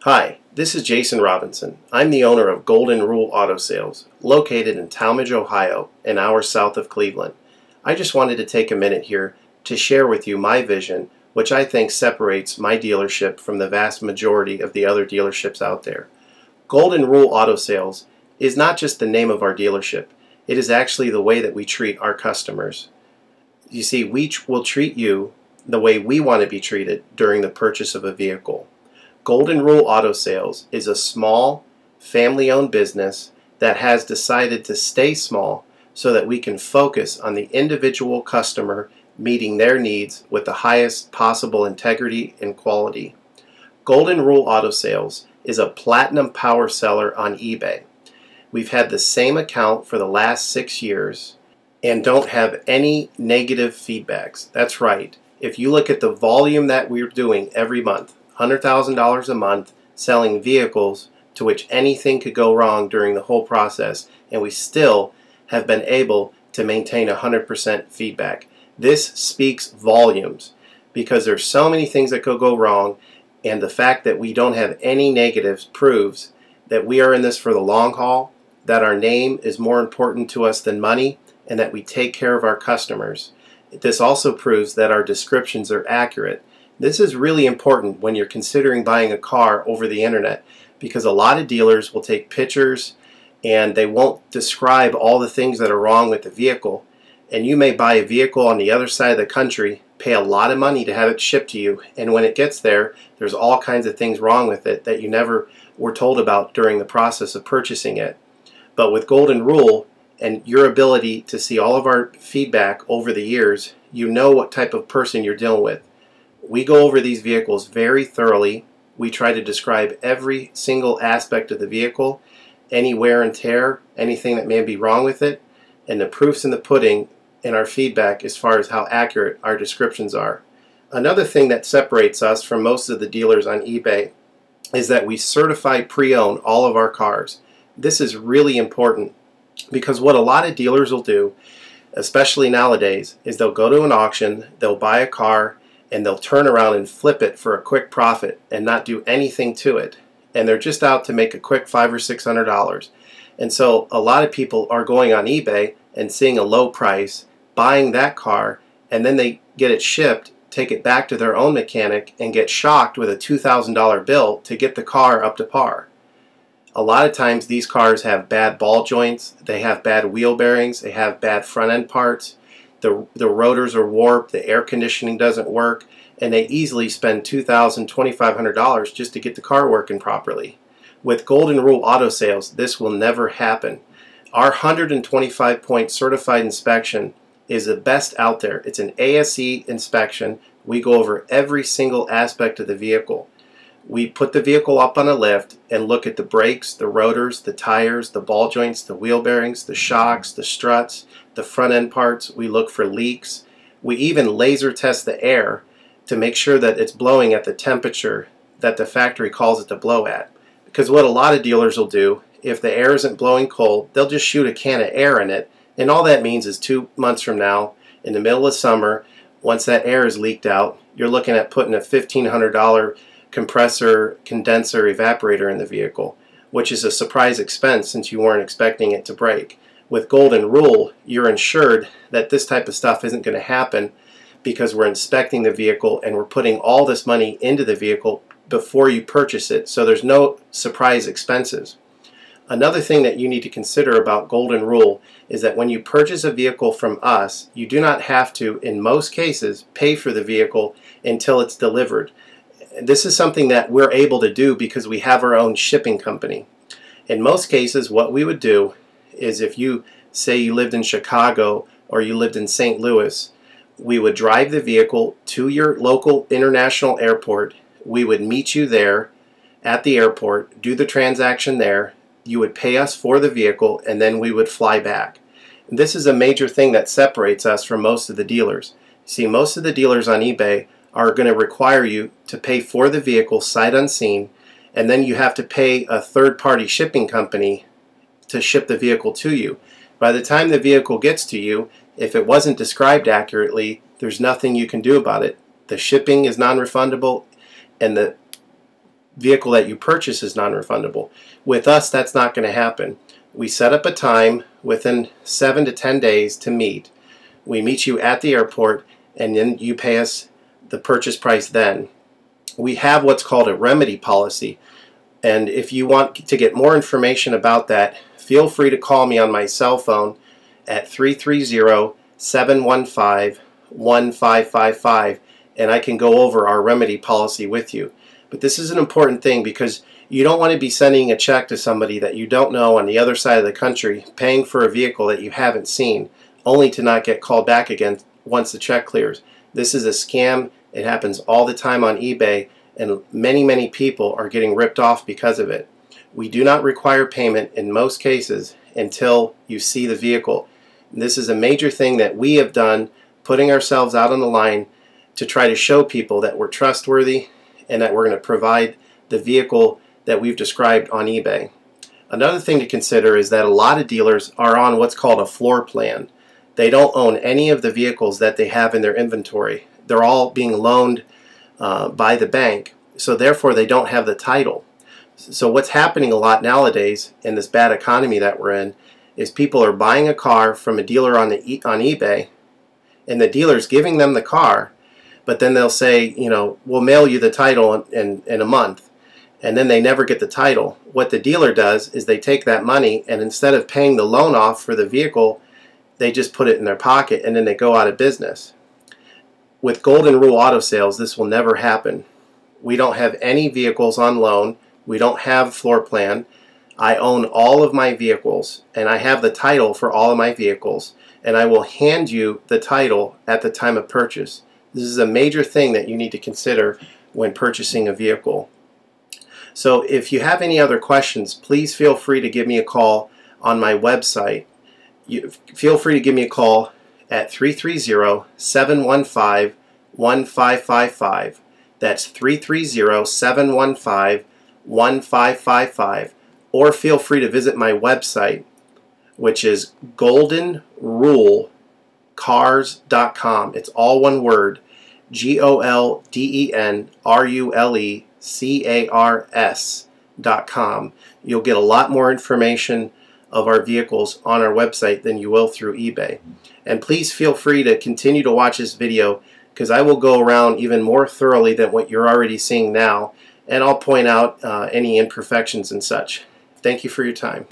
Hi, this is Jason Robinson. I'm the owner of Golden Rule Auto Sales, located in Tallmadge, Ohio, an hour south of Cleveland. I just wanted to take a minute here to share with you my vision, which I think separates my dealership from the vast majority of the other dealerships out there. Golden Rule Auto Sales is not just the name of our dealership, it is actually the way that we treat our customers. You see, we will treat you the way we want to be treated during the purchase of a vehicle. Golden Rule Auto Sales is a small, family-owned business that has decided to stay small so that we can focus on the individual customer meeting their needs with the highest possible integrity and quality. Golden Rule Auto Sales is a platinum power seller on eBay. We've had the same account for the last 6 years and don't have any negative feedbacks. That's right. If you look at the volume that we're doing every month, $100,000 a month selling vehicles to which anything could go wrong during the whole process, and we still have been able to maintain 100% feedback. This speaks volumes because there's so many things that could go wrong, and the fact that we don't have any negatives proves that we are in this for the long haul, that our name is more important to us than money, and that we take care of our customers. This also proves that our descriptions are accurate. This is really important when you're considering buying a car over the internet, because a lot of dealers will take pictures and they won't describe all the things that are wrong with the vehicle. And you may buy a vehicle on the other side of the country, pay a lot of money to have it shipped to you, and when it gets there, there's all kinds of things wrong with it that you never were told about during the process of purchasing it. But with Golden Rule and your ability to see all of our feedback over the years, you know what type of person you're dealing with. We go over these vehicles very thoroughly. We try to describe every single aspect of the vehicle, any wear and tear, anything that may be wrong with it, and the proof's in the pudding in our feedback as far as how accurate our descriptions are. Another thing that separates us from most of the dealers on eBay is that we certify pre-owned all of our cars. This is really important because what a lot of dealers will do, especially nowadays, is they'll go to an auction, they'll buy a car, and they'll turn around and flip it for a quick profit and not do anything to it. And they're just out to make a quick $500 or $600. And so a lot of people are going on eBay and seeing a low price, buying that car, and then they get it shipped, take it back to their own mechanic, and get shocked with a $2,000 bill to get the car up to par. A lot of times these cars have bad ball joints, they have bad wheel bearings, they have bad front end parts. The rotors are warped, the air conditioning doesn't work, and they easily spend $2,000, $2,500 just to get the car working properly. With Golden Rule Auto Sales, this will never happen. Our 125-point certified inspection is the best out there. It's an ASE inspection. We go over every single aspect of the vehicle. We put the vehicle up on a lift and look at the brakes, the rotors, the tires, the ball joints, the wheel bearings, the shocks, the struts, the front end parts. We look for leaks. We even laser test the air to make sure that it's blowing at the temperature that the factory calls it to blow at. Because what a lot of dealers will do, if the air isn't blowing cold, they'll just shoot a can of air in it, and all that means is 2 months from now, in the middle of summer, once that air is leaked out, you're looking at putting a $1,500 compressor, condenser, evaporator in the vehicle, which is a surprise expense since you weren't expecting it to break. With Golden Rule, you're insured that this type of stuff isn't going to happen because we're inspecting the vehicle and we're putting all this money into the vehicle before you purchase it, so there's no surprise expenses. Another thing that you need to consider about Golden Rule is that when you purchase a vehicle from us, you do not have to, in most cases, pay for the vehicle until it's delivered. This is something that we're able to do because we have our own shipping company. In most cases, what we would do is if you say you lived in Chicago or you lived in St. Louis, we would drive the vehicle to your local international airport. We would meet you there at the airport, do the transaction there. You would pay us for the vehicle, and then we would fly back. And this is a major thing that separates us from most of the dealers. See, most of the dealers on eBay are going to require you to pay for the vehicle sight unseen, and then you have to pay a third-party shipping company to ship the vehicle to you. By the time the vehicle gets to you, if it wasn't described accurately, there's nothing you can do about it. The shipping is non-refundable, and the vehicle that you purchase is non-refundable. With us, that's not going to happen. We set up a time within 7 to 10 days to meet. We meet you at the airport, and then you pay us the purchase price then. We have what's called a remedy policy, and if you want to get more information about that, feel free to call me on my cell phone at 330-715-1555, and I can go over our remedy policy with you. But this is an important thing because you don't want to be sending a check to somebody that you don't know on the other side of the country, paying for a vehicle that you haven't seen, only to not get called back again once the check clears. This is a scam. It happens all the time on eBay, and many people are getting ripped off because of it. We do not require payment in most cases until you see the vehicle. This is a major thing that we have done, putting ourselves out on the line to try to show people that we're trustworthy and that we're going to provide the vehicle that we've described on eBay. Another thing to consider is that a lot of dealers are on what's called a floor plan. They don't own any of the vehicles that they have in their inventory. They're all being loaned by the bank, so therefore they don't have the title. So what's happening a lot nowadays in this bad economy that we're in is people are buying a car from a dealer on eBay, and the dealer's giving them the car, but then they'll say, you know, we'll mail you the title in a month, and then they never get the title. What the dealer does is they take that money, and instead of paying the loan off for the vehicle, they just put it in their pocket, and then they go out of business. With Golden Rule Auto Sales, this will never happen. We don't have any vehicles on loan. We don't have floor plan. I own all of my vehicles, and I have the title for all of my vehicles, and I will hand you the title at the time of purchase. This is a major thing that you need to consider when purchasing a vehicle. So if you have any other questions, please feel free to give me a call on my website. Feel free to give me a call at 330-715-1555. That's 330-715-1555. Or feel free to visit my website, which is goldenrulecars.com. It's all one word, goldenrulecars.com. You'll get a lot more information of our vehicles on our website than you will through eBay. And please feel free to continue to watch this video, because I will go around even more thoroughly than what you're already seeing now, and I'll point out any imperfections and such. Thank you for your time.